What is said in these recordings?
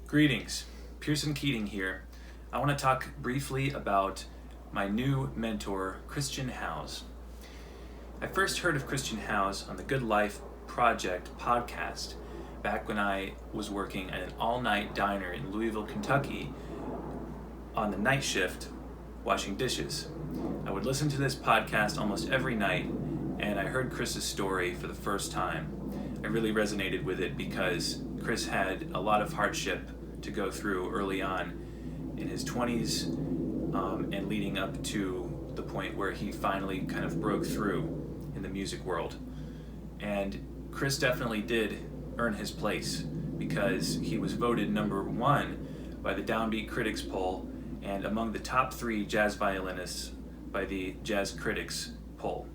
Greetings, Pearson Keating here. I want to talk briefly about my new mentor, Christian Howes. I first heard of Christian Howes on the Good Life Project podcast back when I was working at an all-night diner in Louisville, Kentucky on the night shift washing dishes. I would listen to this podcast almost every night, and I heard Chris's story for the first time. I really resonated with it because Chris had a lot of hardship to go through early on in his 20s and leading up to the point where he finally kind of broke through in the music world. And Chris definitely did earn his place because he was voted number one by the Downbeat Critics poll and among the top 3 jazz violinists by the Jazz Critics poll.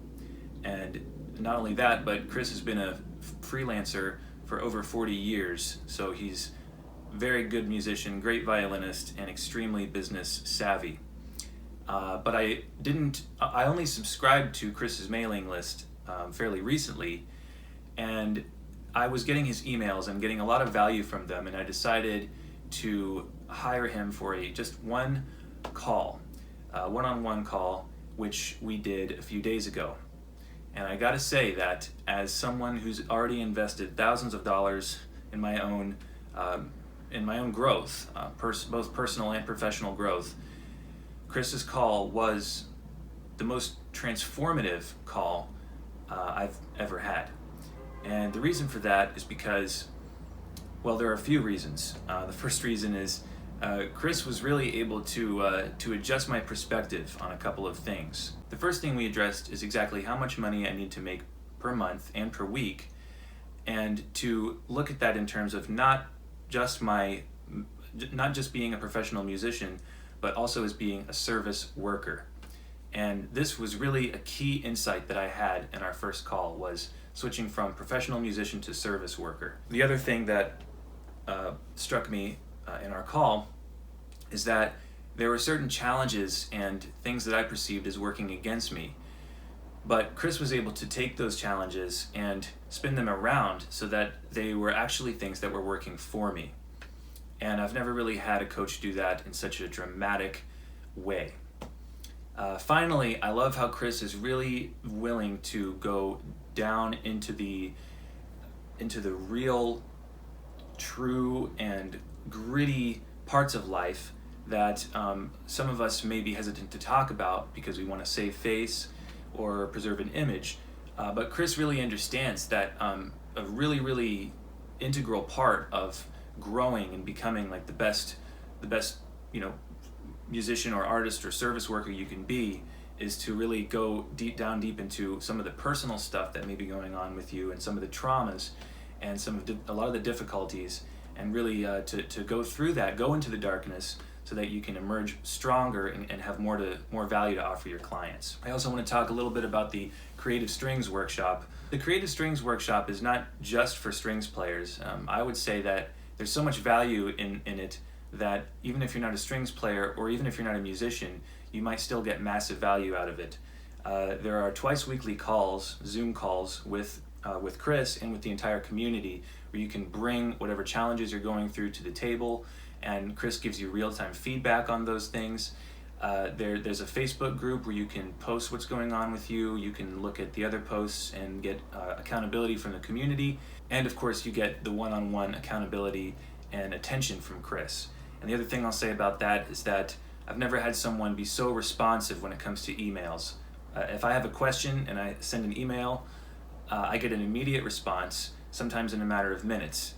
And not only that, but Chris has been a freelancer for over 40 years, so he's very good musician, great violinist, and extremely business savvy. But I only subscribed to Chris's mailing list fairly recently, and I was getting his emails and getting a lot of value from them, and I decided to hire him for just one call, one-on-one call, which we did a few days ago. And I gotta say that as someone who's already invested thousands of dollars in my own growth, both personal and professional growth, Chris's call was the most transformative call I've ever had. And the reason for that is because, well, there are a few reasons. The first reason is Chris was really able to adjust my perspective on a couple of things. The first thing we addressed is exactly how much money I need to make per month and per week, and to look at that in terms of not just being a professional musician, but also as being a service worker. And this was really a key insight that I had in our first call, was switching from professional musician to service worker. The other thing that struck me in our call is that there were certain challenges and things that I perceived as working against me, but Chris was able to take those challenges and spin them around so that they were actually things that were working for me. And I've never really had a coach do that in such a dramatic way. Finally, I love how Chris is really willing to go down into the real, true, and gritty parts of life that some of us may be hesitant to talk about because we want to save face or preserve an image. But Chris really understands that a really, really integral part of growing and becoming like the best, musician or artist or service worker you can be is to really go deep into some of the personal stuff that may be going on with you and some of the traumas and a lot of the difficulties, and really to go through that, go into the darkness so that you can emerge stronger and have more value to offer your clients. I also want to talk a little bit about the Creative Strings Workshop. The Creative Strings Workshop is not just for strings players. I would say that there's so much value in it that even if you're not a strings player or even if you're not a musician, you might still get massive value out of it. There are twice weekly calls, Zoom calls, with Chris and with the entire community, where you can bring whatever challenges you're going through to the table, and Chris gives you real-time feedback on those things. There's a Facebook group where you can post what's going on with you. You can look at the other posts and get accountability from the community. And of course, you get the one-on-one accountability and attention from Chris. And the other thing I'll say about that is that I've never had someone be so responsive when it comes to emails. If I have a question and I send an email, I get an immediate response, sometimes in a matter of minutes.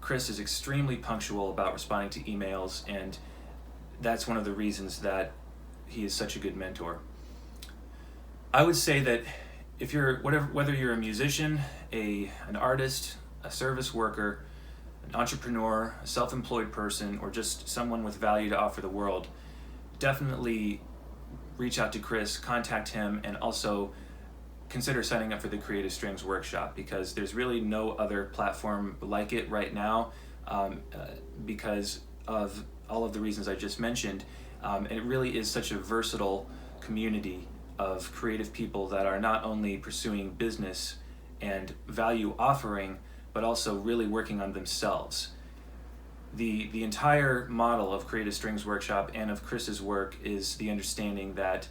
Chris is extremely punctual about responding to emails, and that's one of the reasons that he is such a good mentor. I would say that if whether you're a musician, an artist, a service worker, an entrepreneur, a self-employed person, or just someone with value to offer the world, definitely reach out to Chris, contact him, and also consider signing up for the Creative Strings Workshop, because there's really no other platform like it right now because of all of the reasons I just mentioned. And it really is such a versatile community of creative people that are not only pursuing business and value offering, but also really working on themselves. the entire model of Creative Strings Workshop and of Chris's work is the understanding that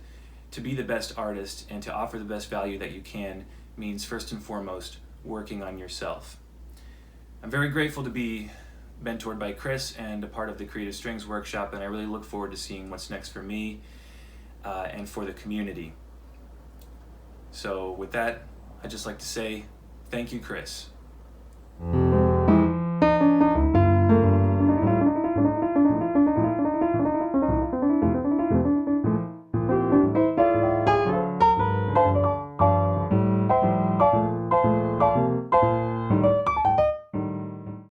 to be the best artist and to offer the best value that you can means first and foremost working on yourself. I'm very grateful to be mentored by Chris and a part of the Creative Strings Workshop, and I really look forward to seeing what's next for me and for the community. So with that, I'd just like to say thank you, Chris.